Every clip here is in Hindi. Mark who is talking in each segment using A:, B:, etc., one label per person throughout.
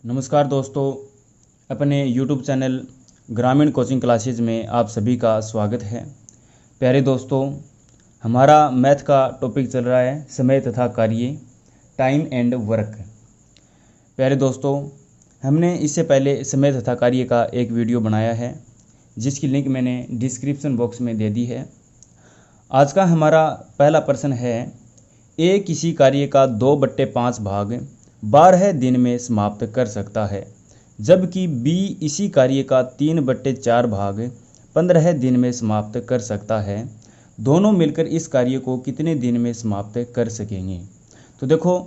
A: नमस्कार दोस्तों, अपने YouTube चैनल ग्रामीण कोचिंग क्लासेज में आप सभी का स्वागत है। प्यारे दोस्तों, हमारा मैथ का टॉपिक चल रहा है समय तथा कार्य, टाइम एंड वर्क। प्यारे दोस्तों, हमने इससे पहले समय तथा कार्य का एक वीडियो बनाया है जिसकी लिंक मैंने डिस्क्रिप्शन बॉक्स में दे दी है। आज का हमारा पहला प्रश्न है, ए किसी कार्य का 2/5 भाग 12 दिन में समाप्त कर सकता है, जबकि बी इसी कार्य का 3/4 भाग 15 दिन में समाप्त कर सकता है। दोनों मिलकर इस कार्य को कितने दिन में समाप्त कर सकेंगे। तो देखो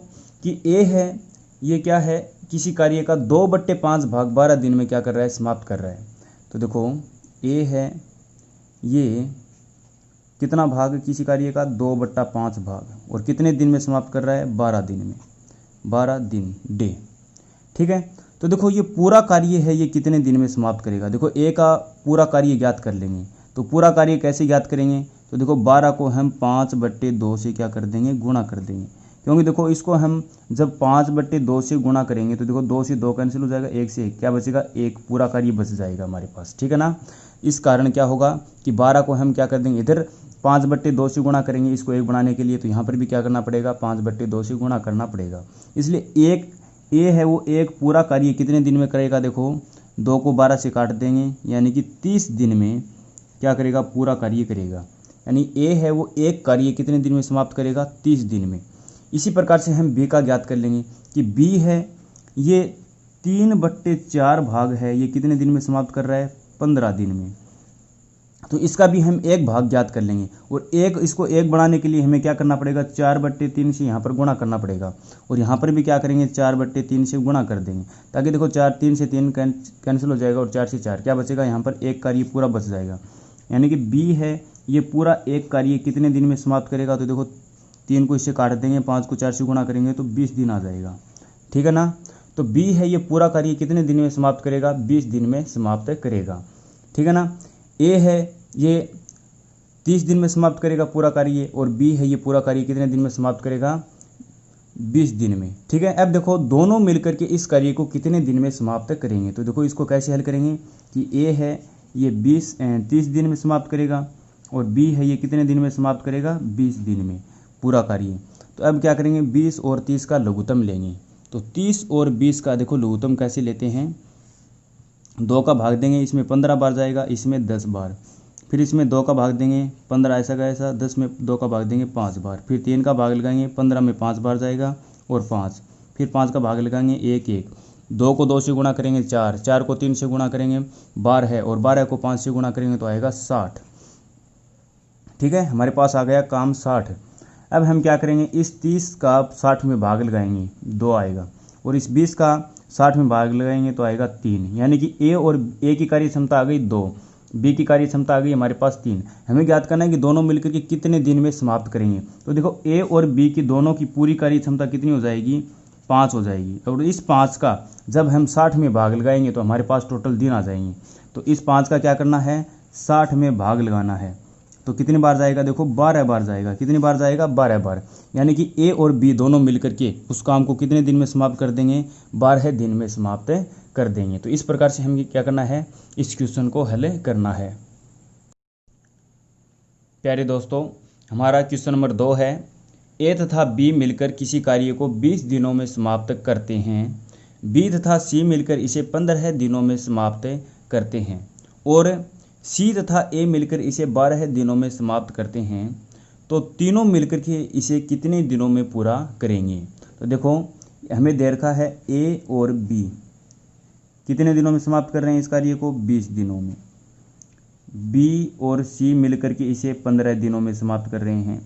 A: कि ए है, ये क्या है, किसी कार्य का 2/5 भाग 12 दिन में क्या कर रहा है, समाप्त कर रहा है। तो देखो ए है, ये कितना भाग किसी कार्य का 2/5 भाग, और कितने दिन में समाप्त कर रहा है, 12 दिन में, 12 दिन डे। ठीक है, तो देखो ये पूरा कार्य है, ये कितने दिन में समाप्त करेगा। देखो ए का पूरा कार्य ज्ञात कर लेंगे। तो पूरा कार्य कैसे ज्ञात करेंगे, तो देखो 12 को हम 5/2 से क्या कर देंगे, गुणा कर देंगे। क्योंकि देखो इसको हम जब 5/2 से गुणा करेंगे तो देखो 2 से 2 कैंसिल हो जाएगा, 1 से 1 क्या बचेगा, 1 पूरा कार्य बच जाएगा हमारे पास। ठीक है ना। इस कारण क्या होगा कि 12 को हम क्या कर देंगे, इधर 5/2 से गुणा करेंगे इसको 1 बनाने के लिए, तो यहाँ पर भी क्या करना पड़ेगा, 5/2 से गुणा करना पड़ेगा। इसलिए एक ए है वो एक पूरा कार्य कितने दिन में करेगा, देखो 2 को 12 से काट देंगे, यानी कि 30 दिन में क्या करेगा, पूरा कार्य करेगा। यानी ए है वो एक कार्य कितने दिन में समाप्त करेगा, 30 दिन में। इसी प्रकार से हम बी का ज्ञात कर लेंगे कि बी है, ये 3/4 भाग है, ये कितने दिन में समाप्त कर रहा है, 15 दिन में। तो इसका भी हम एक भाग ज्ञात कर लेंगे, और एक इसको एक बनाने के लिए हमें क्या करना पड़ेगा, 4/3 से यहाँ पर गुणा करना पड़ेगा, और यहाँ पर भी क्या करेंगे, 4/3 से गुणा कर देंगे, ताकि देखो 3 से 3 कैंसिल हो जाएगा, और 4 से 4 क्या बचेगा, यहाँ पर एक कार्य पूरा बच जाएगा। यानी कि बी है, ये पूरा एक कार्य कितने दिन में समाप्त करेगा। तो देखो 3 को इससे काट देंगे, 5 को 4 से गुणा करेंगे तो 20 दिन आ जाएगा। ठीक है ना। तो बी है, ये पूरा कार्य कितने दिन में समाप्त करेगा, 20 दिन में समाप्त करेगा। ठीक है ना। ए है, ये 30 दिन में समाप्त करेगा पूरा कार्य, और बी है, ये पूरा कार्य कितने दिन में समाप्त करेगा, 20 दिन में। ठीक है। अब देखो दोनों मिलकर के इस कार्य को कितने दिन में समाप्त करेंगे। तो देखो इसको कैसे हल करेंगे कि ए है, ये 30 दिन में समाप्त करेगा, और बी है, ये कितने दिन में समाप्त करेगा, 20 दिन में पूरा कार्य। तो अब क्या करेंगे, 20 और 30 का लघुत्तम लेंगे। तो 30 और 20 का देखो लघुत्तम कैसे लेते हैं, 2 का भाग देंगे, इसमें 15 बार जाएगा, इसमें 10 बार, फिर इसमें 2 का भाग देंगे, 15 ऐसा का ऐसा, 10 में 2 का भाग देंगे 5 बार, फिर 3 का भाग लगाएंगे, 15 में 5 बार जाएगा और 5, फिर 5 का भाग लगाएंगे 1 1, 2 को 2 से गुणा करेंगे 4, 4 को 3 से गुणा करेंगे 12 है, और 12 को 5 से गुणा करेंगे तो आएगा 60। ठीक है, हमारे पास आ गया काम 60। अब हम क्या करेंगे, इस 30 का 60 में भाग लगाएंगे, 2 आएगा, और इस 20 का 60 में भाग लगाएंगे तो आएगा 3। यानी कि ए और ए की कार्य क्षमता आ गई 2, बी की कार्य क्षमता आ गई हमारे पास 3। हमें ज्ञात करना है कि दोनों मिलकर के कितने दिन में समाप्त करेंगे। तो देखो ए और बी की दोनों की पूरी कार्य क्षमता कितनी हो जाएगी, 5 हो जाएगी, और इस 5 का जब हम 60 में भाग लगाएंगे तो हमारे पास टोटल दिन आ जाएंगे। तो इस 5 का क्या करना है, 60 में भाग लगाना है। तो कितनी बार जाएगा, देखो 12 बार जाएगा। कितनी बार जाएगा, 12 बार। यानी कि ए और बी दोनों मिलकर के उस काम को कितने दिन में समाप्त कर देंगे, 12 दिन में समाप्त कर देंगे। तो इस प्रकार से हमें क्या करना है, इस क्वेश्चन को हल करना है। प्यारे दोस्तों, हमारा क्वेश्चन नंबर 2 है, ए तथा बी मिलकर किसी कार्य को 20 दिनों में समाप्त करते हैं, बी तथा सी मिलकर इसे 15 दिनों में समाप्त करते हैं, और सी तथा ए मिलकर इसे 12 दिनों में समाप्त करते हैं, तो तीनों मिलकर के इसे कितने दिनों में पूरा करेंगे। तो देखो हमें दे रखा है ए और बी कितने दिनों में समाप्त कर रहे हैं इस कार्य को, 20 दिनों में। बी और सी मिलकर के इसे 15 दिनों में समाप्त कर रहे हैं।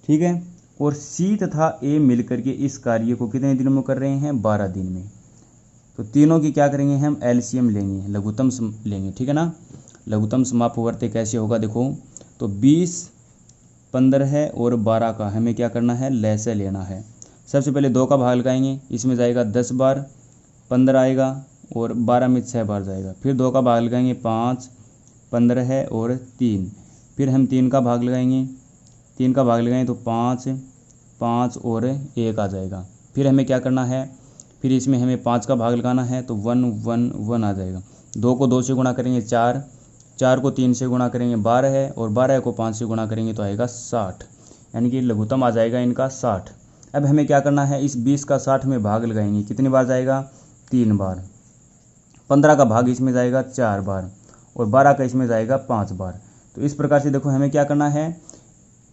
A: ठीक है, और सी तथा ए मिलकर के इस कार्य को कितने दिनों में कर रहे हैं, 12 दिन में। तो तीनों की क्या करेंगे, हम एलसीएम लेंगे, लघुत्तम लेंगे। ठीक है ना। लघुत्तम समापवर्ती कैसे होगा, देखो तो 20, 15 और 12 का हमें क्या करना है, लैसे लेना है। सबसे पहले 2 का भाग लगाएंगे, इसमें जाएगा 10 बार, 15 आएगा, और 12 में 6 बार जाएगा, फिर 2 का भाग लगाएंगे 5, 15 और 3, फिर हम 3 का भाग लगाएंगे, 3 का भाग लगाएंगे तो 5 5 और 1 आ जाएगा। फिर हमें क्या करना है, फिर इसमें हमें 5 का भाग लगाना है तो 1 1 1 आ जाएगा। 2 को 2 से गुणा करेंगे 4, 4 को 3 से गुणा करेंगे 12 है, और 12 को 5 से गुणा करेंगे तो आएगा 60, यानी कि लघुत्तम आ जाएगा इनका 60। अब हमें क्या करना है, इस 20 का 60 में भाग लगाएंगे, कितनी बार जाएगा, 3 बार। 15 का भाग इसमें जाएगा 4 बार, और 12 का इसमें जाएगा 5 बार। तो इस प्रकार से देखो हमें क्या करना है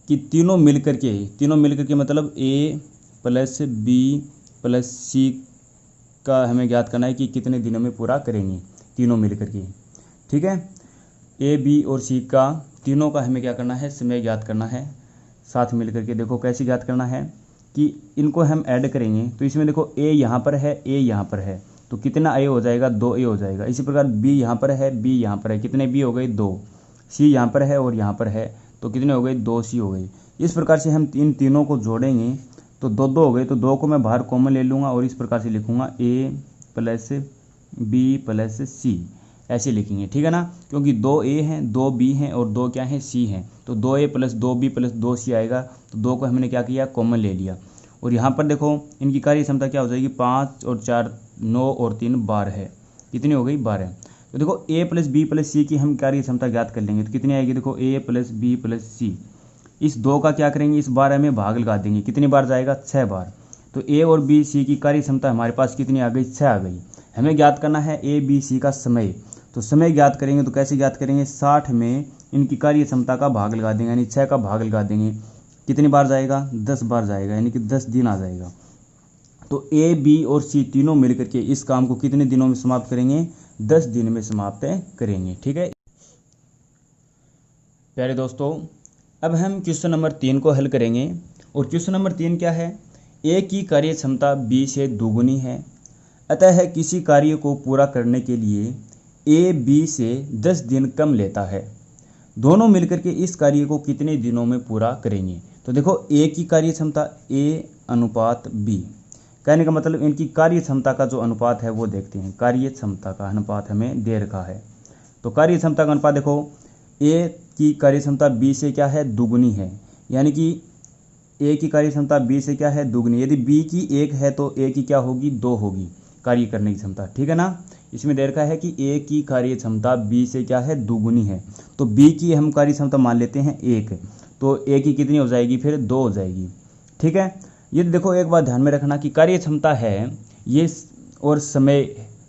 A: कि तीनों मिलकर के मतलब A plus B plus C का हमें ज्ञात करना है कि कितने दिनों में पूरा करेंगे, तीनों मिलकर के। ठीक है, A B और C का तीनों का हमें क्या करना है, समय ज्ञात करना है साथ मिलकर के। देखो कैसे ज्ञात करना है कि इनको हम ऐड करेंगे तो इसमें देखो A यहाँ पर है, A यहाँ पर है, तो कितना A हो जाएगा, 2A हो जाएगा। इसी प्रकार B यहाँ पर है, B यहाँ पर है, कितने B हो गए, 2। C यहाँ पर है और यहाँ पर है, तो कितने हो गए, 2C हो गए। इस प्रकार से हम इन तीनों को जोड़ेंगे तो 2 2 हो गए, तो 2 को मैं बाहर कॉमन ले लूँगा और इस प्रकार से लिखूँगा A plus B plus C, ऐसे लिखेंगे। ठीक है ना, क्योंकि 2A हैं, 2B हैं और 2 क्या हैं, C हैं, तो 2A plus 2B plus 2C आएगा। तो 2 को हमने क्या किया, कॉमन ले लिया। और यहाँ पर देखो इनकी कार्य क्षमता क्या हो जाएगी, 5 और 4 9 और 3 12 है, कितनी हो गई, 12। तो देखो A plus B plus C की हम कार्य क्षमता ज्ञात कर लेंगे, तो कितनी आएगी, देखो A plus B plus C। इस 2 का क्या करेंगे, इस 12 में भाग लगा देंगे, कितनी बार जाएगा, 6 बार। तो A और B C की कार्य क्षमता हमारे पास कितनी आ गई, 6 आ गई। हमें ज्ञात करना है A B C का समय, तो समय ज्ञात करेंगे तो कैसे ज्ञात करेंगे, 60 में इनकी कार्य क्षमता का भाग लगा देंगे, यानी 6 का भाग लगा देंगे, कितनी बार जाएगा, 10 बार जाएगा, यानी कि 10 दिन आ जाएगा। तो A B और C तीनों मिलकर के इस काम को कितने दिनों में समाप्त करेंगे, 10 दिन में समाप्त करेंगे। ठीक है प्यारे दोस्तों, अब हम क्वेश्चन नंबर 3 को हल करेंगे। और क्वेश्चन नंबर 3 क्या है, A की कार्य क्षमता B से दोगुनी है, अतः किसी कार्य को पूरा करने के लिए A B से 10 दिन कम लेता है। दोनों मिलकर के इस कार्य को कितने दिनों में पूरा करेंगे। तो देखो A की कार्य क्षमता A अनुपात B, कहने का मतलब इनकी कार्य क्षमता का जो अनुपात है वो देखते हैं। कार्य क्षमता का अनुपात हमें दे रखा है, तो कार्य क्षमता का अनुपात देखो A की कार्य क्षमता B से क्या है, दुगुनी है, यानी कि A की कार्य क्षमता B से क्या है, दुगुनी। यदि B की 1 है तो A की क्या होगी, 2 होगी कार्य करने की क्षमता। ठीक है ना, इसमें दे रखा है कि A की कार्य क्षमता B से क्या है, दुगुनी है, तो B की हम कार्य क्षमता मान लेते हैं 1, तो A की कितनी हो जाएगी, फिर 2 हो जाएगी। ठीक है, ये देखो एक बात ध्यान में रखना कि कार्य क्षमता है ये और समय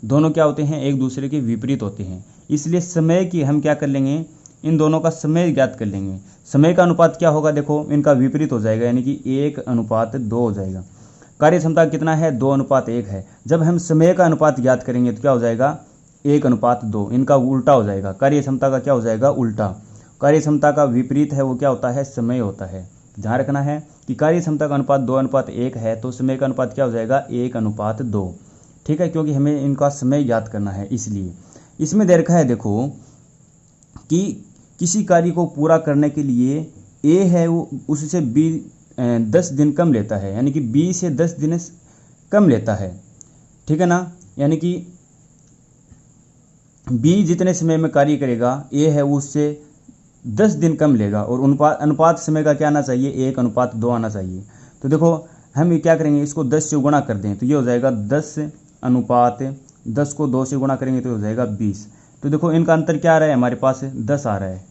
A: दोनों क्या होते हैं, एक दूसरे के विपरीत होते हैं, इसलिए समय की हम क्या कर लेंगे, इन दोनों का समय ज्ञात कर लेंगे। समय का अनुपात क्या होगा, देखो इनका विपरीत हो जाएगा, यानी कि 1 अनुपात 2 हो जाएगा। कार्य क्षमता कितना है, 2 अनुपात 1 है। जब हम समय का अनुपात ज्ञात करेंगे तो क्या हो जाएगा, 1 अनुपात 2, इनका उल्टा हो जाएगा। कार्य क्षमता का क्या हो जाएगा, उल्टा। कार्य क्षमता का विपरीत है वो क्या होता है, समय होता है। ध्यान रखना है कि कार्य क्षमता का अनुपात 2 अनुपात 1 है, तो समय का अनुपात क्या हो जाएगा, 1 अनुपात 2। ठीक है, क्योंकि हमें इनका समय ज्ञात करना है, इसलिए इसमें दे रखा है देखो कि किसी कार्य को पूरा करने के लिए A है वो उससे B 10 दिन कम लेता है, यानी कि B से 10 दिन कम लेता है। ठीक है ना, यानी कि B जितने समय में कार्य करेगा A है उससे 10 दिन कम लेगा, और अनुपात समय का क्या आना चाहिए, 1 अनुपात 2 आना चाहिए। तो देखो हम ये क्या करेंगे, इसको 10 से गुणा कर दें तो ये हो जाएगा 10 अनुपात 10 को 2 से गुणा करेंगे तो हो जाएगा 20। तो देखो इनका अंतर क्या आ रहा है, हमारे पास 10 आ रहा है।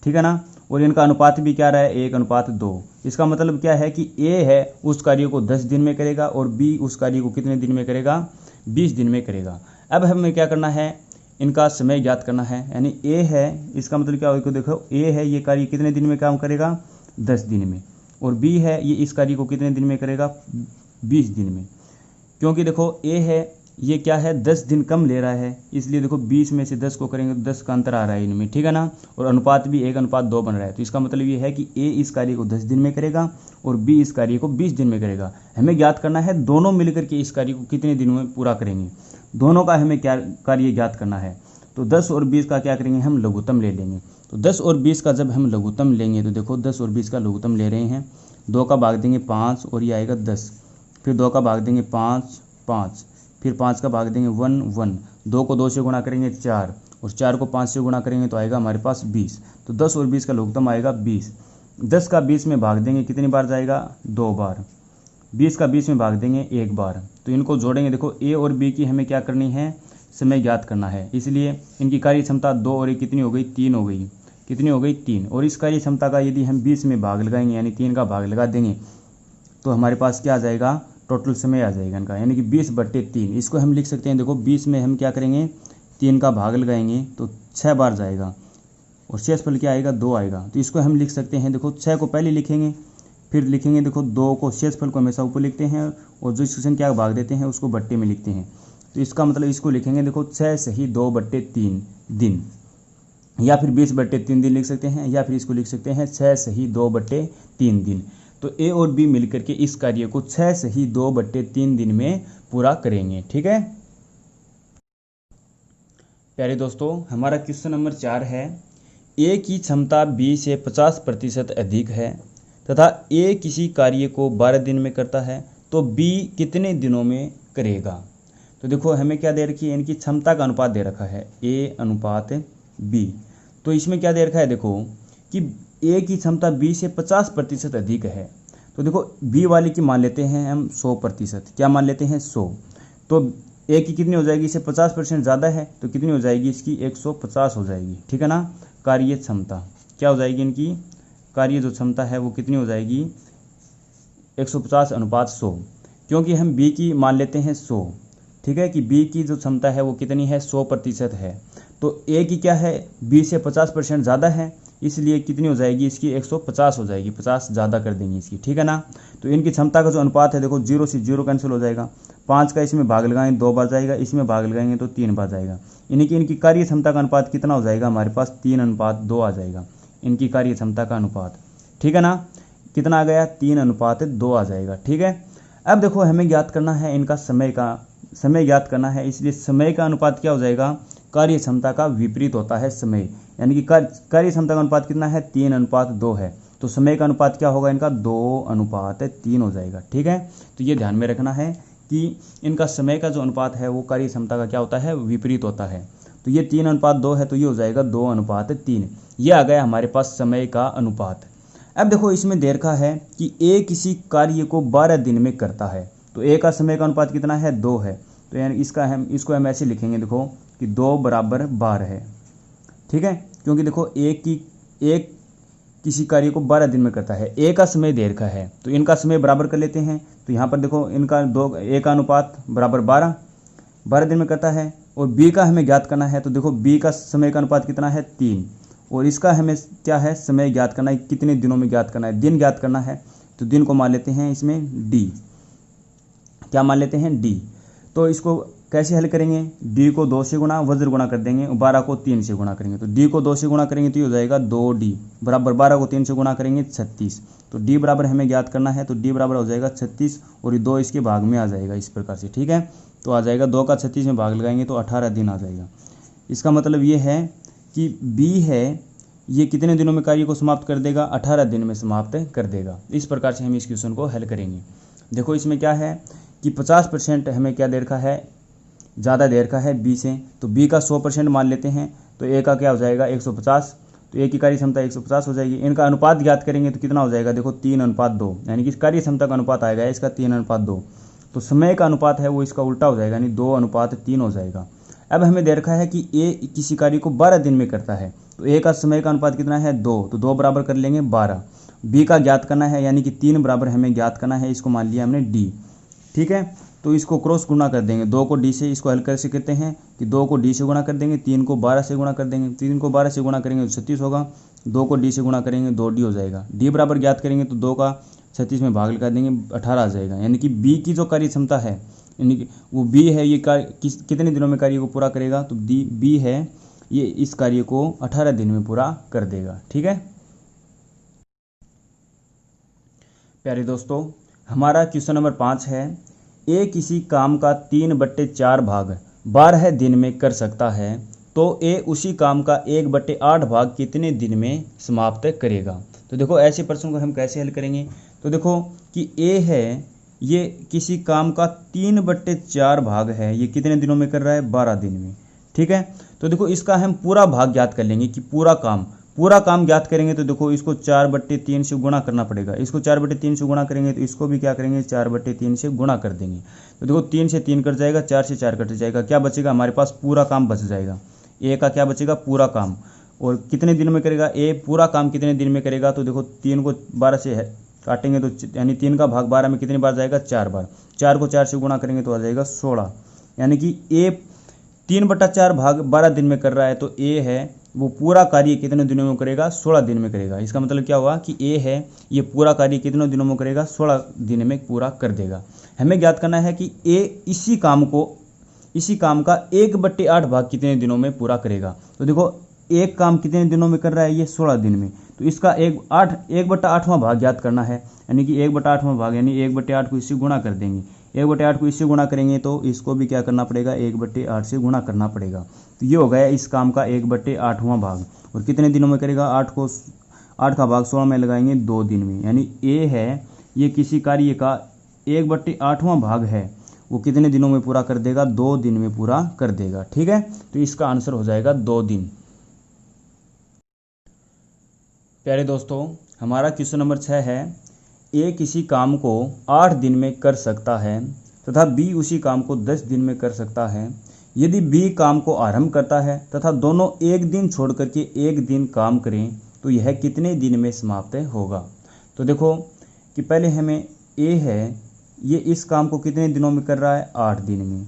A: ठीक है ना, और इनका अनुपात भी क्या आ रहा है, 1 अनुपात 2। इसका मतलब क्या है कि A है उस कार्य को 10 दिन में करेगा और B उस कार्य को कितने दिन में करेगा, 20 दिन में करेगा। अब हमें क्या करना है, इनका समय ज्ञात करना है, यानी A है, इसका मतलब क्या होगा, देखो A है ये कार्य कितने दिन में काम करेगा, 10 दिन में, और B है ये इस कार्य को कितने दिन में करेगा, 20 दिन में। क्योंकि देखो A है ये क्या है, 10 दिन कम ले रहा है, इसलिए देखो 20 में से 10 को करेंगे तो 10 का अंतर आ रहा है इनमें। ठीक है ना, और अनुपात भी 1 अनुपात 2 बन रहा है, तो इसका मतलब ये है कि A इस कार्य को 10 दिन में करेगा और B इस कार्य को 20 दिन में करेगा। हमें ज्ञात करना है दोनों मिलकर के इस कार्य को कितने दिनों में पूरा करेंगे, दोनों का हमें क्या कार्य ज्ञात करना है। तो 10 और 20 का क्या करेंगे, हम लघुत्तम ले लेंगे। तो 10 और 20 का जब हम लघुत्तम लेंगे तो देखो 10 और 20 का लघुत्तम ले रहे हैं, 2 का भाग देंगे 5 और ये आएगा 10, फिर 2 का भाग देंगे 5 5, फिर 5 का भाग देंगे 1 1, 2 को 2 से गुणा करेंगे 4, और 4 को 5 से गुणा करेंगे तो आएगा हमारे पास 20। तो 10 और 20 का लघुत्तम आएगा 20। 10 का 20 में भाग देंगे कितनी बार जाएगा, 2 बार। 20 का 20 में भाग देंगे 1 बार, तो तो इनको जोड़ेंगे। देखो ए और बी की हमें क्या करनी है, समय ज्ञात करना है, इसलिए इनकी कार्य क्षमता 2 और 1 कितनी हो गई, 3 हो गई। कितनी हो गई, 3। और इस कार्य क्षमता का यदि हम 20 में भाग लगाएंगे यानी 3 का भाग लगा देंगे तो हमारे पास क्या आ जाएगा, टोटल समय आ जाएगा इनका, यानी कि 20/3। इसको हम लिख सकते हैं, देखो 20 में हम क्या करेंगे, 3 का भाग लगाएंगे तो 6 बार जाएगा और शेषफल क्या आएगा, 2 आएगा। तो इसको हम लिख सकते हैं, देखो 6 को पहले लिखेंगे, फिर लिखेंगे देखो 2 को, शेषफल को हमेशा ऊपर लिखते हैं और जो इसको संख्या भाग देते हैं उसको बट्टे में लिखते हैं। तो इसका मतलब इसको लिखेंगे देखो 6 सही 2/3 दिन, या फिर 20/3 दिन लिख सकते हैं, या फिर इसको लिख सकते हैं 6 सही 2/3 दिन। तो ए और बी मिलकर के इस कार्य को 6 सही 2/3 दिन में पूरा करेंगे। ठीक है प्यारे दोस्तों, हमारा क्वेश्चन नंबर 4 है, ए की क्षमता बी से 50% अधिक है तथा ए किसी कार्य को 12 दिन में करता है तो बी कितने दिनों में करेगा। तो देखो हमें क्या दे रखी है, इनकी क्षमता का अनुपात दे रखा है ए अनुपात बी। तो इसमें क्या दे रखा है, देखो कि ए की क्षमता बी से 50% अधिक है। तो देखो बी वाले की मान लेते हैं हम 100%, क्या मान लेते हैं 100। तो ए की कितनी हो जाएगी, इससे 50% ज़्यादा है तो कितनी हो जाएगी, इसकी 150 हो जाएगी। ठीक है ना, कार्य क्षमता क्या हो जाएगी, इनकी कार्य जो क्षमता है वो कितनी हो जाएगी, 150/100, क्योंकि हम बी की मान लेते हैं 100। ठीक है कि बी की जो क्षमता है वो कितनी है, 100% है। तो ए की क्या है, बी से 50% ज़्यादा है, इसलिए कितनी हो जाएगी, इसकी 150 हो जाएगी, 50 ज़्यादा कर देंगे इसकी। ठीक है ना, तो इनकी क्षमता का जो अनुपात है, देखो 0 से 0 कैंसिल हो जाएगा, 5 का इसमें भाग लगाएंगे 2 बार जाएगा, इसमें भाग लगाएंगे तो 3 बार जाएगा, यानी कि इनकी कार्य क्षमता का अनुपात कितना हो जाएगा, हमारे पास 3:2 आ जाएगा इनकी कार्य क्षमता का अनुपात। ठीक है ना, कितना आ गया, 3:2 आ जाएगा। ठीक है, अब देखो हमें ज्ञात करना है इनका समय ज्ञात करना है, इसलिए समय का अनुपात क्या हो जाएगा, कार्य क्षमता का विपरीत होता है समय, यानी कि कार्य क्षमता का अनुपात कितना है, 3:2 है, तो समय का अनुपात क्या होगा इनका, 2:3 हो जाएगा। ठीक है, तो ये ध्यान में रखना है कि इनका समय का जो अनुपात है वो कार्य क्षमता का क्या होता है, विपरीत होता है। तो ये 3:2 है तो ये हो जाएगा 2:3। ये आ गया हमारे पास समय का अनुपात। अब देखो इसमें दे रखा है कि ए किसी कार्य को 12 दिन में करता है, तो ए का समय का अनुपात कितना है, 2 है। तो यानी इसको हम ऐसे लिखेंगे देखो कि 2 = 12 है। ठीक है, क्योंकि देखो एक किसी कार्य को 12 दिन में करता है, ए का समय दे रखा है तो इनका समय बराबर कर लेते हैं। तो यहाँ पर देखो इनका ए का अनुपात बराबर 12 दिन में करता है, और बी का हमें ज्ञात करना है। तो देखो बी का समय का अनुपात कितना है, 3, और इसका हमें क्या है, समय ज्ञात करना है, कितने दिनों में ज्ञात करना है, दिन ज्ञात करना है। तो दिन को मान लेते हैं इसमें डी, क्या मान लेते हैं, डी। तो इसको कैसे हल करेंगे, डी को 2 से गुणा वज्र गुणा कर देंगे, 12 को 3 से गुणा करेंगे। तो डी को 2 से गुणा करेंगे तो ये हो जाएगा 2D बराबर 12 को 3 से गुणा करेंगे 36। तो डी बराबर हमें ज्ञात करना है, तो डी बराबर हो जाएगा 36 और ये 2 इसके भाग में आ जाएगा इस प्रकार से। ठीक है, तो आ जाएगा 2 का 36 में भाग लगाएंगे तो 18 दिन आ जाएगा। इसका मतलब ये है कि बी है ये कितने दिनों में कार्य को समाप्त कर देगा, 18 दिन में समाप्त कर देगा। इस प्रकार से हम इस क्वेश्चन को हल करेंगे। देखो इसमें क्या है कि 50% हमें क्या दे रखा है, ज़्यादा दे रखा है बी से, तो बी का 100% मान लेते हैं, तो ए का क्या हो जाएगा 150, तो ए की कार्य क्षमता 150 हो जाएगी। इनका अनुपात ज्ञात करेंगे तो कितना हो जाएगा, देखो 3:2, यानी कि कार्य क्षमता का अनुपात आएगा इसका 3:2। तो समय का अनुपात है वो इसका उल्टा हो जाएगा, यानी 2:3 हो जाएगा। अब हमें दे रखा है कि ए किसी कार्य को 12 दिन में करता है, तो ए का समय का अनुपात कितना है, 2, तो 2 बराबर कर लेंगे 12। बी का ज्ञात करना है, यानी कि 3 बराबर हमें ज्ञात करना है, इसको मान लिया हमने डी। ठीक है, तो इसको क्रॉस गुणा कर देंगे, 2 को डी से, इसको हल कर से कहते हैं कि 2 को डी से गुणा कर देंगे, 3 को 12 से गुणा कर देंगे, 3 को 12 से गुणा करेंगे तो 36 होगा, 2 को डी से गुणा करेंगे 2D हो जाएगा। डी बराबर ज्ञात करेंगे तो 2 का 36 में भाग लगा देंगे 18 आ जाएगा, यानी कि बी की जो कार्य क्षमता है, यानी कि वो बी है ये कार्य कितने दिनों में कार्य को पूरा करेगा, तो बी है ये इस कार्य को 18 दिन में पूरा कर देगा। ठीक है प्यारे दोस्तों, हमारा क्वेश्चन नंबर 5 है, ए किसी काम का 3/4 भाग 12 दिन में कर सकता है तो ए उसी काम का 1/8 भाग कितने दिन में समाप्त करेगा। तो देखो ऐसे प्रश्न को हम कैसे हल करेंगे, तो देखो कि ए है ये किसी काम का 3/4 भाग है, ये कितने दिनों में कर रहा है, 12 दिन में। ठीक है, तो देखो इसका हम पूरा भाग ज्ञात कर लेंगे कि पूरा पूरा काम ज्ञात करेंगे तो देखो इसको 4/3 से गुणा करना पड़ेगा। इसको 4/3 से गुणा करेंगे तो इसको भी क्या करेंगे 4/3 से गुणा कर देंगे। तो देखो 3 से 3 कट जाएगा, 4 से 4 कट जाएगा, क्या बचेगा हमारे पास पूरा काम बच जाएगा। ए का क्या बचेगा पूरा काम। और कितने दिन में करेगा ए पूरा काम कितने दिन में करेगा, तो देखो 3 को 12 से काटेंगे तो यानी 3 का भाग 12 में कितनी बार जाएगा 4 बार। 4 को 4 से गुणा करेंगे तो आ जाएगा 16। यानी कि ए 3/4 भाग 12 दिन में कर रहा है, तो ए है वो पूरा कार्य कितने दिनों में करेगा 16 दिन में करेगा। इसका मतलब क्या हुआ कि ए है ये पूरा कार्य कितने दिनों में करेगा 16 दिन में पूरा कर देगा। हमें ज्ञात करना है कि ए इसी काम का 1/8 भाग कितने दिनों में पूरा करेगा। तो देखो एक काम कितने दिनों में कर रहा है ये 16 दिन में, तो इसका 1/8वां भाग ज्ञात करना है। यानी कि 1/8वां भाग यानी 1/8 को इससे गुणा कर देंगे। 1/8 को इससे गुणा करेंगे तो इसको भी क्या करना पड़ेगा 1/8 से गुणा करना पड़ेगा। तो ये हो गया इस काम का 1/8वां भाग। और कितने दिनों में करेगा 8 का भाग 16 में लगाएंगे 2 दिन में। यानी ए है ये किसी कार्य का 1/8वां भाग है वो कितने दिनों में पूरा कर देगा 2 दिन में पूरा कर देगा। ठीक है, तो इसका आंसर हो जाएगा 2 दिन। प्यारे दोस्तों हमारा क्वेश्चन नंबर 6 है ए किसी काम को 8 दिन में कर सकता है तथा बी उसी काम को 10 दिन में कर सकता है। यदि बी काम को आरंभ करता है तथा दोनों एक दिन छोड़ करके एक दिन काम करें तो यह कितने दिन में समाप्त होगा। तो देखो कि पहले हमें ए है ये इस काम को कितने दिनों में कर रहा है 8 दिन में।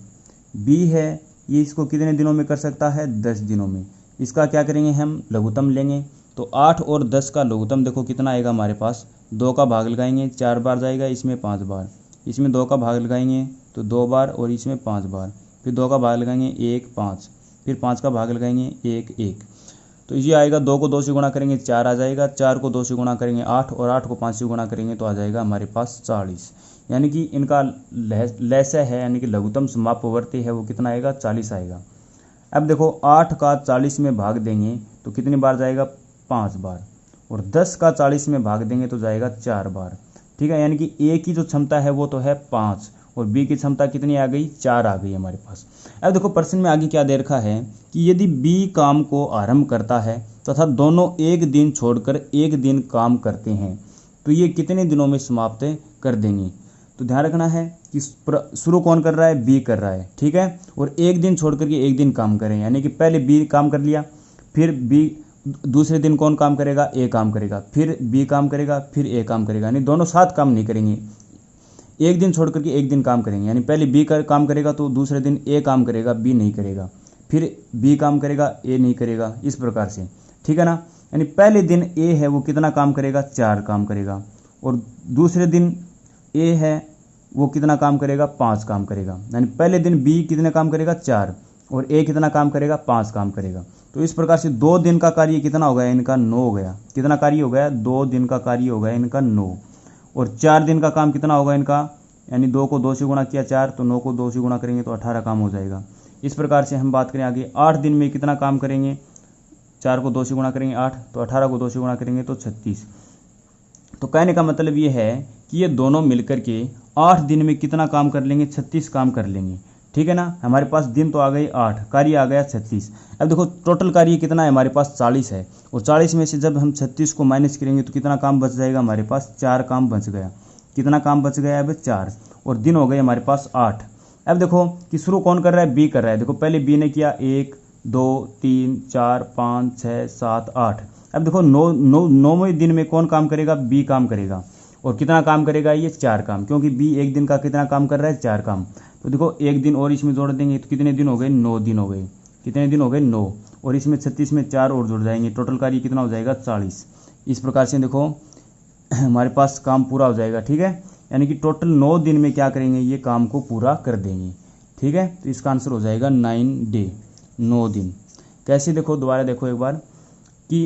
A: बी है ये इसको कितने दिनों में कर सकता है 10 दिनों में। इसका क्या करेंगे हम लघुत्तम लेंगे। तो 8 और 10 का लघुत्तम देखो कितना आएगा हमारे पास 2 का भाग लगाएंगे 4 बार जाएगा, इसमें 5 बार, इसमें 2 का भाग लगाएंगे तो 2 बार और इसमें 5 बार, फिर 2 का भाग लगाएंगे 1 5, फिर 5 का भाग लगाएंगे 1 1। तो ये आएगा 2 को 2 से गुणा करेंगे 4 आ जाएगा, 4 को 2 से गुणा करेंगे 8 और 8 को 5 से गुणा करेंगे तो आ जाएगा हमारे पास 40। यानी कि इनका लैसा है यानी कि लघुत्तम समापवर्ती है वो कितना आएगा 40 आएगा। अब देखो 8 का 40 में भाग देंगे तो कितनी बार जाएगा 5 बार, और 10 का 40 में भाग देंगे तो जाएगा 4 बार। ठीक है, यानी कि ए की जो क्षमता है वो तो है 5 और बी की क्षमता कितनी आ गई 4 आ गई हमारे पास। अब देखो प्रश्न में आगे क्या दे रखा है कि यदि बी काम को आरंभ करता है तथा दोनों एक दिन छोड़कर एक दिन काम करते हैं तो ये कितने दिनों में समाप्त कर देंगे। तो ध्यान रखना है कि शुरू कौन कर रहा है बी कर रहा है। ठीक है, और एक दिन छोड़ करके एक दिन काम करें, यानी कि पहले बी काम कर लिया, फिर बी दूसरे दिन कौन काम करेगा ए काम करेगा, फिर बी काम करेगा, फिर ए काम करेगा। यानी दोनों साथ काम नहीं करेंगे, एक दिन छोड़ करके एक दिन काम करेंगे। यानी पहले बी काम करेगा तो दूसरे दिन ए काम करेगा, बी नहीं करेगा, फिर बी काम करेगा ए नहीं करेगा, इस प्रकार से। ठीक है ना, यानी पहले दिन ए है वो कितना काम करेगा 4 काम करेगा, और दूसरे दिन ए है वो कितना काम करेगा 5 काम करेगा। यानी पहले दिन बी कितने काम करेगा 4 और ए कितना काम करेगा 5 काम करेगा। तो इस प्रकार से 2 दिन का कार्य कितना हो गया इनका 9 हो गया। कितना कार्य हो गया 2 दिन का कार्य हो गया इनका 9, और 4 दिन का काम कितना होगा इनका, यानी 2 को 2 से गुणा किया 4, तो 9 को 2 से गुणा करेंगे तो 18 काम हो जाएगा। इस प्रकार से हम बात करें आगे 8 दिन में कितना काम करेंगे, 4 को 2 से गुणा करेंगे 8, तो 18 को 2 से गुणा करेंगे तो 36। तो कहने का मतलब ये है कि ये दोनों मिलकर के 8 दिन में कितना काम कर लेंगे 36 काम कर लेंगे। ठीक है ना, हमारे पास दिन तो आ गए 8, कार्य आ गया 36। अब देखो टोटल कार्य कितना है हमारे पास 40 है, और 40 में से जब हम 36 को माइनस करेंगे तो कितना काम बच जाएगा हमारे पास 4 काम बच गया। कितना काम बच गया अब 4, और दिन हो गए हमारे पास 8। अब देखो कि शुरू कौन कर रहा है बी कर रहा है। देखो पहले बी ने किया 1 2 3 4 5 6 7 8। अब देखो 9वें दिन में कौन काम करेगा बी काम करेगा, और कितना काम करेगा ये 4 काम, क्योंकि बी एक दिन का कितना काम कर रहा है 4 काम। तो देखो एक दिन और इसमें जोड़ देंगे तो कितने दिन हो गए 9 दिन हो गए। कितने दिन हो गए 9, और इसमें 36 में 4 और जुड़ जाएंगे, टोटल कार्य कितना हो जाएगा 40। इस प्रकार से देखो हमारे पास काम पूरा हो जाएगा। ठीक है, यानी कि टोटल 9 दिन में क्या करेंगे ये काम को पूरा कर देंगे। ठीक है, तो इसका आंसर हो जाएगा 9 डे, 9 दिन। कैसे देखो दोबारा देखो एक बार कि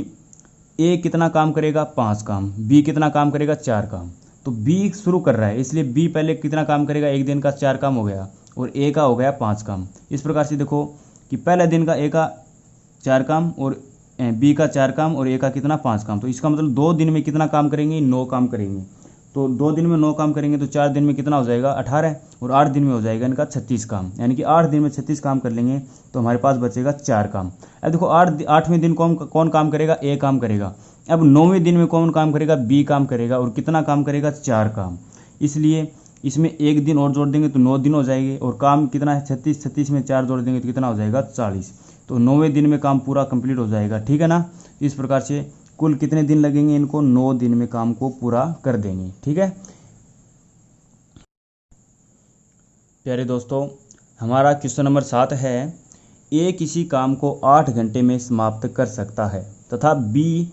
A: ए कितना काम करेगा 5 काम, बी कितना काम करेगा 4 काम। तो बी शुरू कर रहा है इसलिए बी पहले कितना काम करेगा, एक दिन का 4 काम हो गया और ए का हो गया 5 काम। इस प्रकार से देखो कि पहले दिन का ए का 4 काम और बी का 4 काम और ए का कितना 5 काम। तो इसका मतलब 2 दिन में कितना काम करेंगे 9 काम करेंगे। तो 2 दिन में 9 काम करेंगे तो 4 दिन में कितना हो जाएगा 18, और 8 दिन में हो जाएगा इनका 36 काम। यानी कि 8 दिन में 36 काम कर लेंगे तो हमारे पास बचेगा 4 काम। अब देखो 8वें दिन कौन काम करेगा, ए काम करेगा। अब 9वें दिन में कौन काम करेगा, बी काम करेगा, और कितना काम करेगा 4 काम। इसलिए इसमें 1 दिन और जोड़ देंगे तो 9 दिन हो जाएंगे, और काम कितना है 36 में 4 जोड़ देंगे तो कितना हो जाएगा 40। तो 9वें दिन में काम पूरा कंप्लीट हो जाएगा, ठीक है ना। इस प्रकार से कुल कितने दिन लगेंगे इनको, 9 दिन में काम को पूरा कर देंगे, ठीक है। प्यारे दोस्तों, हमारा क्वेश्चन नंबर 7 है, ए किसी काम को 8 घंटे में समाप्त कर सकता है तथा बी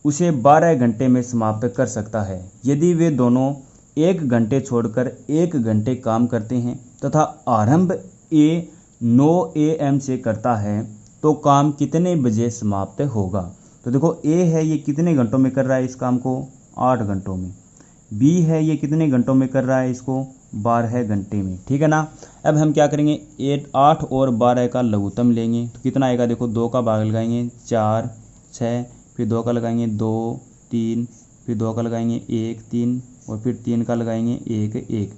A: उसे 12 घंटे में समाप्त कर सकता है। यदि वे दोनों 1 घंटे छोड़कर 1 घंटे काम करते हैं तथा आरंभ ए 9 AM से करता है तो काम कितने बजे समाप्त होगा। तो देखो ए है ये कितने घंटों में कर रहा है इस काम को, 8 घंटों में। बी है ये कितने घंटों में कर रहा है इसको, 12 घंटे में, ठीक है ना। अब हम क्या करेंगे, 8 और 12 का लघुत्तम लेंगे तो कितना आएगा, देखो 2 का भाग लगाएंगे 4 6, फिर 2 का लगाएंगे 2 3, फिर 2 का लगाएंगे 1 3, और फिर 3 का लगाएंगे 1 1।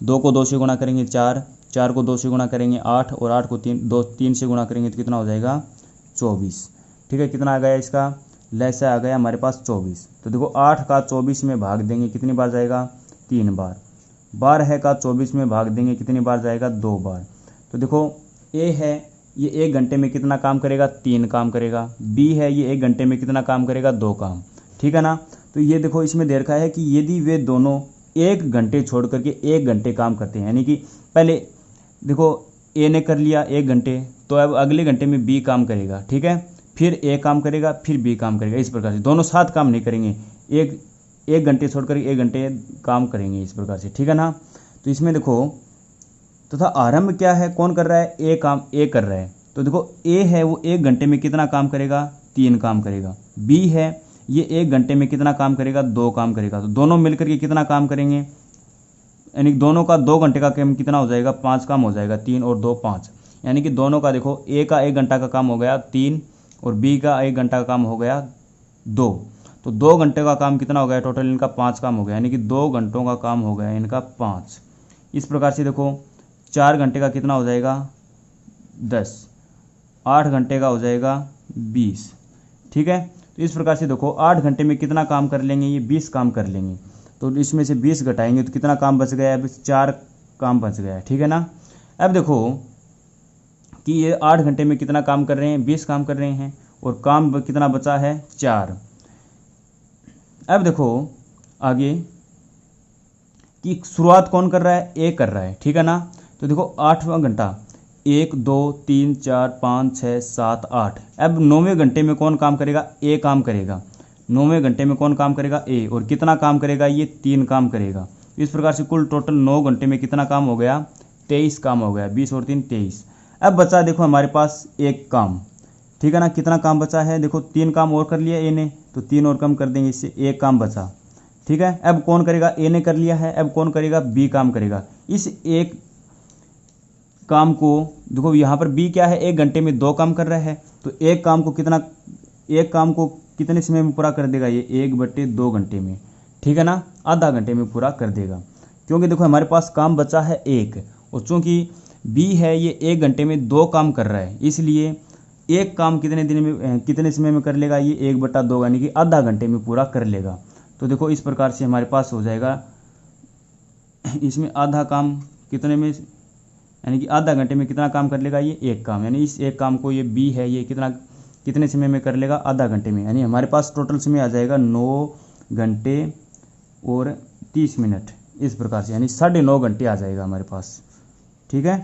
A: 2 को 2 से गुणा करेंगे 4, 4 को 2 से गुणा करेंगे 8, और 8 को 3 से गुणा करेंगे तो कितना हो जाएगा 24, ठीक है। कितना आ गया इसका, लैसा आ गया हमारे पास 24। तो देखो 8 का 24 में भाग देंगे कितनी बार जाएगा, 3 बार। 12 का 24 में भाग देंगे कितनी बार जाएगा, 2 बार। तो देखो ए है ये 1 घंटे में कितना काम करेगा, 3 काम करेगा। बी है ये 1 घंटे में कितना काम करेगा, 2 काम, ठीक है ना। तो ये देखो इसमें दे रखा है कि यदि वे दोनों 1 घंटे छोड़ करके 1 घंटे काम करते हैं, यानी कि पहले देखो ए ने कर लिया 1 घंटे, तो अब अगले घंटे में बी काम करेगा, ठीक है। फिर ए काम करेगा, फिर बी काम करेगा। इस प्रकार से दोनों साथ काम नहीं करेंगे, एक घंटे छोड़कर 1 घंटे काम करेंगे, इस प्रकार से, ठीक है ना। तो इसमें देखो तथा आरंभ क्या है, कौन कर रहा है, ए काम ए कर रहा है। तो देखो ए है वो 1 घंटे में कितना काम करेगा, 3 काम करेगा। बी है ये 1 घंटे में कितना काम करेगा, 2 काम करेगा। तो दोनों मिलकर के कितना काम करेंगे, यानी दोनों का 2 घंटे का काम कितना हो जाएगा, 5 काम हो जाएगा। 3 और 2 5, यानी कि दोनों का देखो ए का 1 घंटा का काम हो गया 3, और बी का 1 घंटा का काम हो गया 2। तो 2 घंटे का काम कितना हो गया, टोटल इनका 5 काम हो गया, यानी कि 2 घंटों का काम हो गया इनका 5। इस प्रकार से देखो 4 घंटे का कितना हो जाएगा 10, 8 घंटे का हो जाएगा 20, ठीक है। तो इस प्रकार से देखो 8 घंटे में कितना काम कर लेंगे, ये 20 काम कर लेंगे। तो इसमें से 20 घटाएंगे तो कितना काम बच गया, अब 4 काम बच गया, ठीक है ना। अब देखो कि ये 8 घंटे में कितना काम कर रहे हैं, 20 काम कर रहे हैं, और काम कितना बचा है 4। अब देखो आगे कि शुरुआत कौन कर रहा है, ए कर रहा है, ठीक है ना। तो देखो 8वां घंटा 1 2 3 4 5 6 7 8। अब 9वें घंटे में कौन काम करेगा, ए काम करेगा। 9वें घंटे में कौन काम करेगा, ए, और कितना काम करेगा, ये 3 काम करेगा। इस प्रकार से कुल टोटल 9 घंटे में कितना काम हो गया, 23 काम हो गया। 20 और 3 23। अब बचा देखो हमारे पास 1 काम, ठीक है ना। कितना काम बचा है, देखो 3 काम और कर लिया ए ने, तो 3 और कम कर देंगे, इससे 1 काम बचा, ठीक है। अब कौन करेगा, ए ने कर लिया है, अब कौन करेगा, बी काम करेगा। इस 1 काम को देखो यहाँ पर बी क्या है, 1 घंटे में 2 काम कर रहा है, तो 1 काम को कितने समय में पूरा कर देगा, ये 1/2 घंटे में, ठीक है ना। आधा घंटे में पूरा कर देगा, क्योंकि देखो हमारे पास काम बचा है 1, और चूंकि बी है ये 1 घंटे में 2 काम कर रहा है, इसलिए 1 काम कितने समय में कर लेगा, ये 1/2 यानी कि आधा घंटे में पूरा कर लेगा। तो देखो इस प्रकार से हमारे पास हो जाएगा, इसमें आधा काम कितने में, यानी कि आधा घंटे में कितना काम कर लेगा, ये 1 काम, यानी इस 1 काम को ये बी है ये कितने समय में कर लेगा, आधा घंटे में। यानी हमारे पास टोटल समय आ जाएगा 9 घंटे और 30 मिनट, इस प्रकार से, यानी 9.5 घंटे आ जाएगा हमारे पास, ठीक है।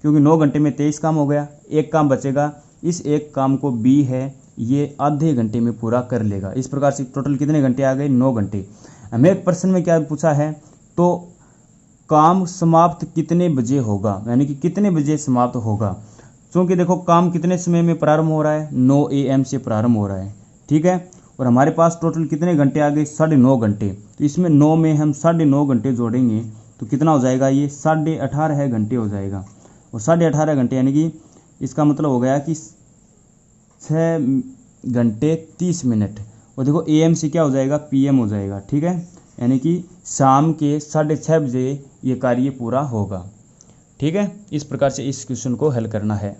A: क्योंकि 9 घंटे में 23 काम हो गया, 1 काम बचेगा, इस 1 काम को बी है ये आधे घंटे में पूरा कर लेगा। इस प्रकार से टोटल कितने घंटे आ गए, 9 घंटे। हमें एक प्रश्न में क्या पूछा है, तो काम समाप्त कितने बजे होगा, यानी कि कितने बजे समाप्त होगा। क्योंकि देखो काम कितने समय में प्रारंभ हो रहा है, 9 AM से प्रारंभ हो रहा है, ठीक है। और हमारे पास टोटल कितने घंटे आ गए, 9.5 घंटे। तो इसमें 9 में हम 9.5 घंटे जोड़ेंगे तो कितना हो जाएगा, ये 18.5 घंटे हो जाएगा। और 18.5 घंटे यानी कि इसका मतलब हो गया कि 6 घंटे 30 मिनट। और देखो AM से क्या हो जाएगा, PM हो जाएगा, ठीक है। यानी कि शाम के 6:30 बजे ये कार्य पूरा होगा। ठीक है, इस प्रकार से इस क्वेश्चन को हल करना है।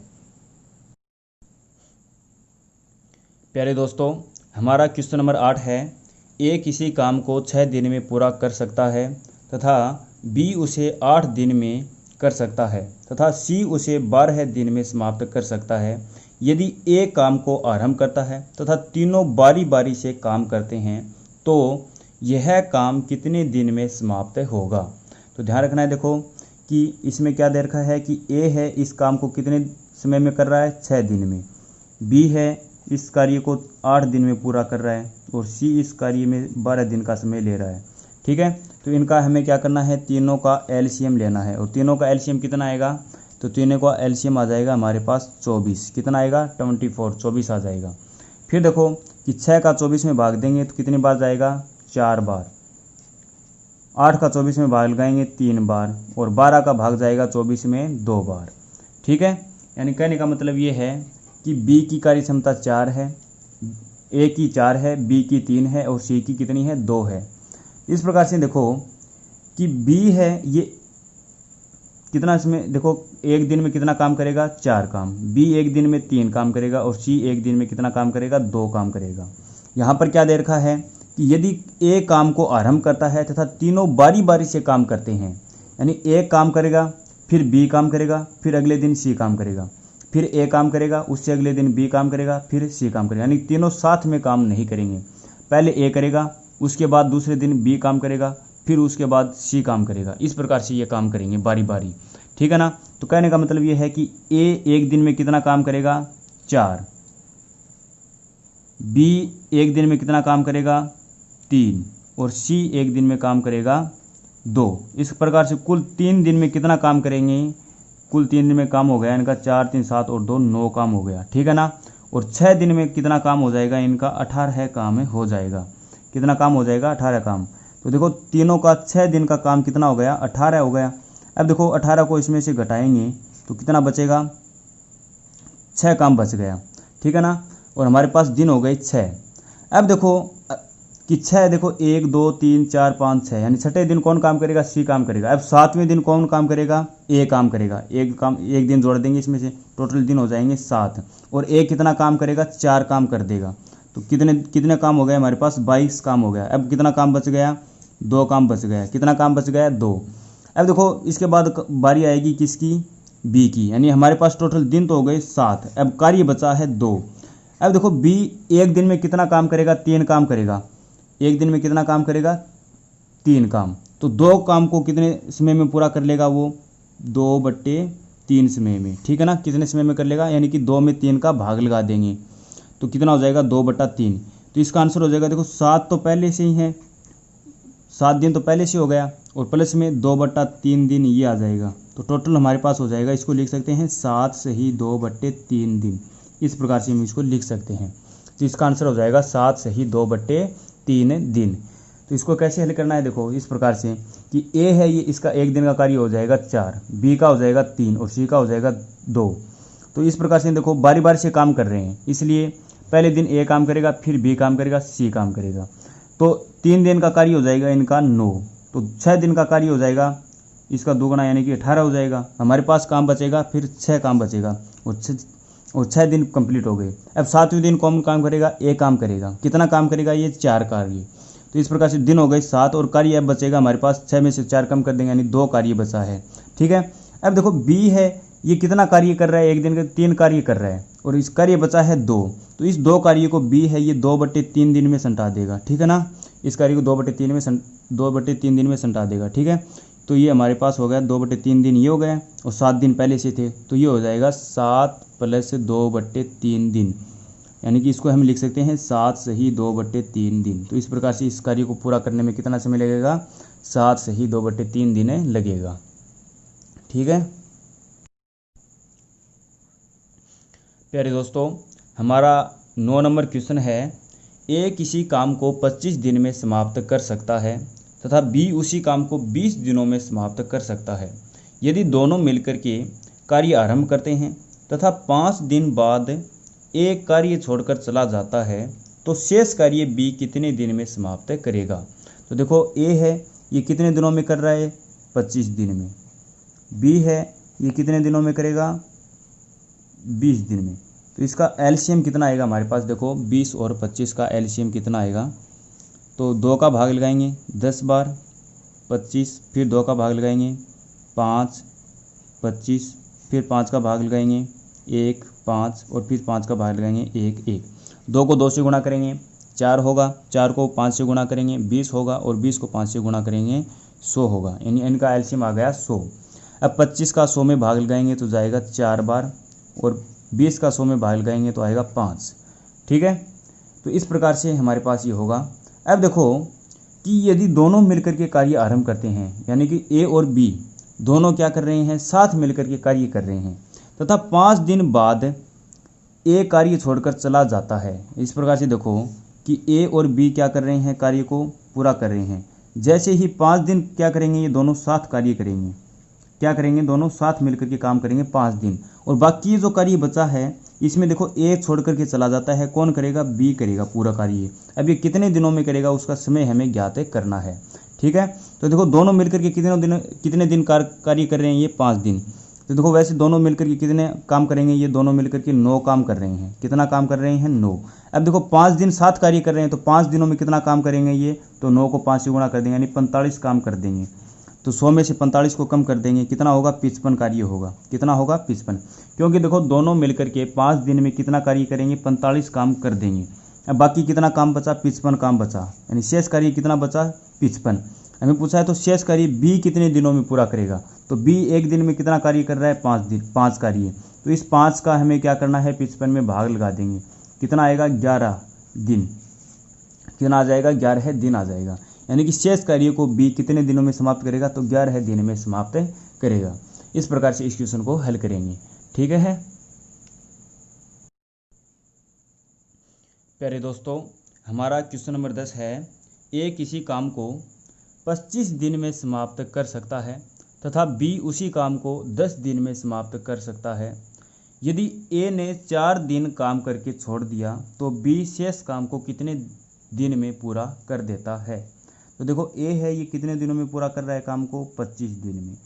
A: प्यारे दोस्तों, हमारा क्वेश्चन नंबर 8 है, ए किसी काम को 6 दिन में पूरा कर सकता है तथा बी उसे 8 दिन में कर सकता है तथा सी उसे 12 दिन में समाप्त कर सकता है। यदि ए काम को आरंभ करता है तथा तीनों बारी बारी से काम करते हैं तो यह काम कितने दिन में समाप्त होगा। तो ध्यान रखना है, देखो कि इसमें क्या दे रखा है कि ए है, इस काम को कितने समय में कर रहा है, 6 दिन में। बी है, इस कार्य को 8 दिन में पूरा कर रहा है और सी इस कार्य में 12 दिन का समय ले रहा है। ठीक है, तो इनका हमें क्या करना है, तीनों का एलसीएम लेना है। और तीनों का एलसीएम कितना आएगा, तो तीनों का एलसीएम आ जाएगा हमारे पास 24। कितना आएगा, 24 आ जाएगा। फिर देखो कि 6 का 24 में भाग देंगे तो कितनी बार जाएगा, 4 बार। 8 का 24 में भाग लगाएंगे 3 बार और 12 का भाग जाएगा 24 में 2 बार। ठीक है, यानी कहने का मतलब ये है कि बी की कार्य क्षमता 4 है, ए की 4 है, बी की 3 है और सी की कितनी है, 2 है। इस प्रकार से देखो कि बी है, ये कितना, इसमें देखो एक दिन में कितना काम करेगा, 4 काम। बी एक दिन में 3 काम करेगा और सी एक दिन में कितना काम करेगा, 2 काम करेगा। यहाँ पर क्या दे रखा है कि यदि ए काम को आरंभ करता है तथा तीनों बारी बारी से काम करते हैं, यानी ए काम करेगा, फिर बी काम करेगा, फिर अगले दिन सी काम करेगा, फिर ए काम करेगा, उससे अगले दिन बी काम करेगा, फिर सी काम करेगा, यानी तीनों साथ में काम नहीं करेंगे। पहले ए करेगा, उसके बाद दूसरे दिन बी काम करेगा, फिर उसके बाद सी काम करेगा। इस प्रकार से ये काम करेंगे बारी बारी। ठीक है ना, तो कहने का मतलब ये है कि ए एक दिन में कितना काम करेगा, 4, बी एक दिन में कितना काम करेगा, 3 और सी एक दिन में काम करेगा 2। इस प्रकार से कुल 3 दिन में कितना काम करेंगे, कुल 3 दिन में काम हो गया इनका 4 3 7 और 2 9 काम हो गया। ठीक है ना, और 6 दिन में कितना काम हो जाएगा इनका, 18 काम हो जाएगा। कितना काम हो जाएगा, 18 काम। तो देखो तीनों का 6 दिन का काम कितना हो गया, 18 हो गया। अब देखो 18 को इसमें से घटाएंगे तो कितना बचेगा, 6 काम बच गया। ठीक है ना, और हमारे पास दिन हो गए 6। अब देखो कि 6, देखो 1 2 3 4 5 6, यानी 6ठे दिन कौन काम करेगा, सी काम करेगा। अब 7वें दिन कौन काम करेगा, ए काम करेगा। एक दिन जोड़ देंगे इसमें से, टोटल दिन हो जाएंगे 7। और ए कितना काम करेगा, 4 काम कर देगा। तो कितने काम हो गए हमारे पास, 22 काम हो गया। अब कितना काम बच गया, 2 काम बच गया। कितना काम बच गया, 2। अब देखो इसके बाद बारी आएगी किसकी, बी की, यानी हमारे पास टोटल दिन तो हो गए 7, अब कार्य बचा है 2। अब देखो बी एक दिन में कितना काम करेगा, 3 काम करेगा। एक दिन में कितना काम करेगा, 3 काम। तो 2 काम को कितने समय में पूरा कर लेगा, वो 2/3 समय में। ठीक है ना, कितने समय में कर लेगा, यानी कि 2 में 3 का भाग लगा देंगे तो कितना हो जाएगा, 2/3। तो इसका आंसर हो जाएगा, देखो 7 तो पहले से ही है, 7 दिन तो पहले से हो गया और प्लस में 2/3 दिन ये आ जाएगा। तो टोटल हमारे पास हो जाएगा, इसको लिख सकते हैं 7 सही 2/3 दिन। इस प्रकार से हम इसको लिख सकते हैं। तो इसका आंसर हो जाएगा 7 सही 2/3 दिन। तो इसको कैसे हल करना है, देखो इस प्रकार से कि ए है, ये इसका एक दिन का कार्य हो जाएगा 4, बी का हो जाएगा 3 और सी का हो जाएगा 2। तो इस प्रकार से देखो बारी बारी से काम कर रहे हैं, इसलिए पहले दिन ए काम करेगा, फिर बी काम करेगा, सी काम करेगा। तो 3 दिन का कार्य हो जाएगा इनका 9। तो 6 दिन का कार्य हो जाएगा इसका 2 गुना, यानी कि 18 हो जाएगा। हमारे पास काम बचेगा फिर 6 काम बचेगा और 6 दिन कंप्लीट हो गए। अब 7वें दिन कौन काम करेगा, ए काम करेगा। कितना काम करेगा, ये 4 कार्य। तो इस प्रकार से दिन हो गए 7 और कार्य अब बचेगा हमारे पास 6 में से 4 कम कर देंगे, यानी 2 कार्य बचा है। ठीक है, अब देखो बी है, ये कितना कार्य कर रहा है, एक दिन के 3 कार्य कर रहा है और इस कार्य बचा है 2। तो इस 2 कार्य को बी है, ये 2/3 दिन में समेटा देगा। ठीक है ना, इस कार्य को 2/3 दिन में समेटा देगा। ठीक है, तो ये हमारे पास हो गया 2/3 दिन ये हो गया और 7 दिन पहले से थे, तो ये हो जाएगा 7 + 2/3 दिन, यानी कि इसको हम लिख सकते हैं 7 सही 2/3 दिन। तो इस प्रकार से इस कार्य को पूरा करने में कितना समय लगेगा, 7 सही 2/3 दिन लगेगा। ठीक है प्यारे दोस्तों, हमारा 9 नंबर क्वेश्चन है, ए किसी काम को 25 दिन में समाप्त कर सकता है तथा बी उसी काम को 20 दिनों में समाप्त कर सकता है। यदि दोनों मिलकर के कार्य आरंभ करते हैं तथा 5 दिन बाद ए कार्य छोड़कर चला जाता है तो शेष कार्य बी कितने दिन में समाप्त करेगा। तो देखो ए है ये कितने दिनों में कर रहा है, 25 दिन में। बी है ये कितने दिनों में करेगा, 20 दिन में। तो इसका एलसीएम कितना आएगा हमारे पास, देखो 20 और 25 का एलसीएम कितना आएगा, तो 2 का भाग लगाएंगे 10 बार 25, फिर 2 का भाग लगाएंगे 5 25, फिर 5 का भाग लगाएंगे 1 5, और फिर 5 का भाग लगाएंगे 1 1। 2 को 2 से गुणा करेंगे 4 होगा, 4 को 5 से गुणा करेंगे 20 होगा, और 20 को 5 से गुणा करेंगे 100 होगा, यानी इनका एलसीएम आ गया 100। अब 25 का 100 में भाग लगाएंगे तो जाएगा 4 बार, और 20 का 100 में भाग लगाएंगे तो आएगा 5। ठीक है, तो इस प्रकार से हमारे पास ये होगा। अब देखो कि यदि दोनों मिलकर के कार्य आरंभ करते हैं, यानी कि ए और बी दोनों क्या कर रहे हैं, साथ मिलकर के कार्य कर रहे हैं, तथा 5 दिन बाद ए कार्य छोड़कर चला जाता है। इस प्रकार से देखो कि ए और बी क्या कर रहे हैं, कार्य को पूरा कर रहे हैं। जैसे ही 5 दिन क्या करेंगे, ये दोनों साथ कार्य करेंगे, क्या करेंगे, दोनों साथ मिलकर के काम करेंगे 5 दिन, और बाकी जो कार्य बचा है इसमें देखो ए छोड़ करके चला जाता है, कौन करेगा, बी करेगा पूरा कार्य। अब ये कितने दिनों में करेगा उसका समय हमें ज्ञात करना है। ठीक है, तो देखो दोनों मिलकर के कितने दिन कार्य कर रहे हैं, ये 5 दिन। तो देखो वैसे दोनों मिलकर के कितने काम करेंगे, ये दोनों मिलकर के 9 काम कर रहे हैं। कितना काम कर रहे हैं, 9। अब देखो 5 दिन साथ कार्य कर रहे हैं, तो 5 दिनों में कितना काम करेंगे ये, तो 9 को 5 से गुणा कर देंगे, यानी 45 काम कर देंगे। तो 100 में से 45 को कम कर देंगे, कितना होगा, 55 कार्य होगा। कितना होगा, 55, क्योंकि देखो दोनों मिलकर के 5 दिन में कितना कार्य करेंगे, 45 काम कर देंगे। अब बाकी कितना काम बचा, 55 काम बचा, यानी शेष कार्य कितना बचा, 55। हमें पूछा है तो शेष कार्य बी कितने दिनों में पूरा करेगा, तो बी एक दिन में कितना कार्य कर रहा है, 5 दिन, 5 कार्य। तो इस 5 का हमें क्या करना है, 55 में भाग लगा देंगे, कितना आएगा, 11 दिन। कितना आ जाएगा, 11 दिन आ जाएगा, यानी कि शेष कार्य को बी कितने दिनों में समाप्त करेगा, तो 11 दिन में समाप्त करेगा। इस प्रकार से इस क्वेश्चन को हल करेंगे। ठीक है प्यारे दोस्तों, हमारा क्वेश्चन नंबर 10 है, ए किसी काम को 25 दिन में समाप्त कर सकता है तथा बी उसी काम को 10 दिन में समाप्त कर सकता है। यदि ए ने 4 दिन काम करके छोड़ दिया तो बी शेष काम को कितने दिन में पूरा कर देता है। तो देखो ए है ये कितने दिनों में पूरा कर रहा है काम को, 25 दिन में।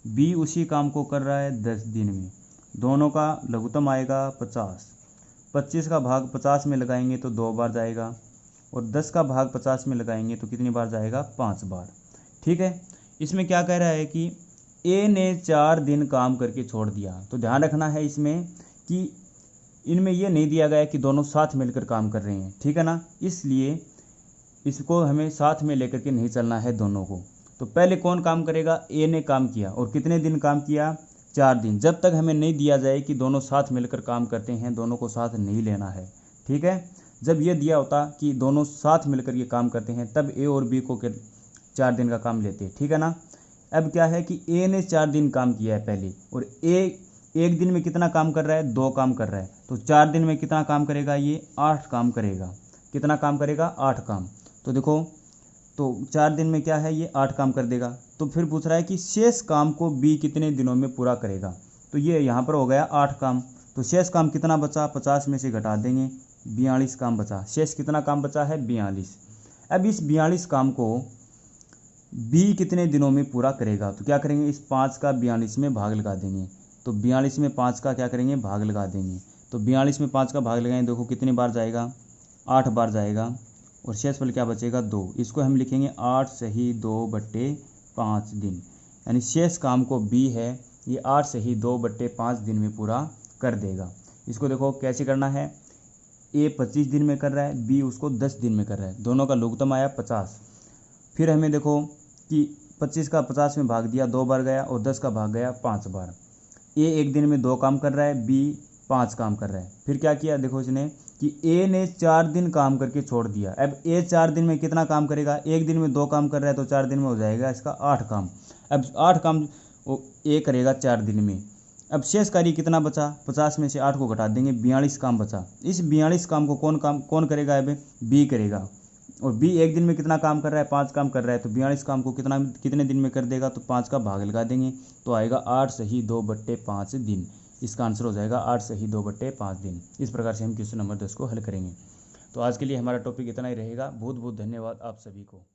A: बी उसी काम को कर रहा है 10 दिन में। दोनों का लघुत्तम आएगा 50। 25 का भाग 50 में लगाएंगे तो 2 बार जाएगा, और 10 का भाग 50 में लगाएंगे तो कितनी बार जाएगा, 5 बार। ठीक है, इसमें क्या कह रहा है कि ए ने 4 दिन काम करके छोड़ दिया। तो ध्यान रखना है इसमें कि इनमें ये नहीं दिया गया कि दोनों साथ मिलकर काम कर रहे हैं, ठीक है ना, इसलिए इसको हमें साथ में लेकर के नहीं चलना है दोनों को। तो पहले कौन काम करेगा, ए ने काम किया, और कितने दिन काम किया, 4 दिन। जब तक हमें नहीं दिया जाए कि दोनों साथ मिलकर काम करते हैं, दोनों को साथ नहीं लेना है। ठीक है, जब ये दिया होता कि दोनों साथ मिलकर ये काम करते हैं, तब ए और बी को 4 दिन का काम लेते हैं। ठीक है ना, अब क्या है कि ए ने 4 दिन काम किया है पहले, और ए एक दिन में कितना काम कर रहा है, 2 काम कर रहा है। तो 4 दिन में कितना काम करेगा, ये 8 काम करेगा। कितना काम करेगा, 8 काम। तो देखो, तो 4 दिन में क्या है, ये 8 काम कर देगा। तो फिर पूछ रहा है कि शेष काम को बी कितने दिनों में पूरा करेगा। तो ये यहाँ पर हो गया 8 काम। तो शेष काम कितना बचा, 50 में से घटा देंगे, 42 काम बचा। शेष कितना काम बचा है, 42। अब इस 42 काम को बी कितने दिनों में पूरा करेगा। तो क्या करेंगे, इस 5 का 42 में भाग लगा देंगे। तो 42 में 5 का क्या करेंगे, भाग लगा देंगे। तो 42 में 5 का भाग लगाएंगे, देखो कितनी बार जाएगा, 8 बार जाएगा, और शेषफल क्या बचेगा, 2। इसको हम लिखेंगे 8 सही 2/5 दिन, यानी शेष काम को बी है ये 8 सही 2/5 दिन में पूरा कर देगा। इसको देखो कैसे करना है, ए 25 दिन में कर रहा है, बी उसको 10 दिन में कर रहा है। दोनों का लघुत्तम आया 50। फिर हमें देखो कि 25 का 50 में भाग दिया, 2 बार गया, और 10 का भाग गया 5 बार। ए एक दिन में 2 काम कर रहा है, बी 5 काम कर रहा है। फिर क्या किया, देखो इसने कि ए ने 4 दिन काम करके छोड़ दिया। अब ए 4 दिन में कितना काम करेगा, एक दिन में 2 काम कर रहा है, तो 4 दिन में हो जाएगा इसका 8 काम। अब 8 काम ए करेगा 4 दिन में। अब शेष कार्य कितना बचा, 50 में से 8 को घटा देंगे, 42 काम बचा। इस 42 काम को कौन करेगा, अब बी करेगा। और बी एक दिन में कितना काम कर रहा है, 5 काम कर रहा है। तो 42 काम को कितने दिन में कर देगा, तो 5 का भाग लगा देंगे, तो आएगा 8 सही 2/5 दिन। इसका आंसर हो जाएगा 8 सही 2/5 दिन। इस प्रकार से हम क्वेश्चन नंबर 10 को हल करेंगे। तो आज के लिए हमारा टॉपिक इतना ही रहेगा। बहुत बहुत धन्यवाद आप सभी को।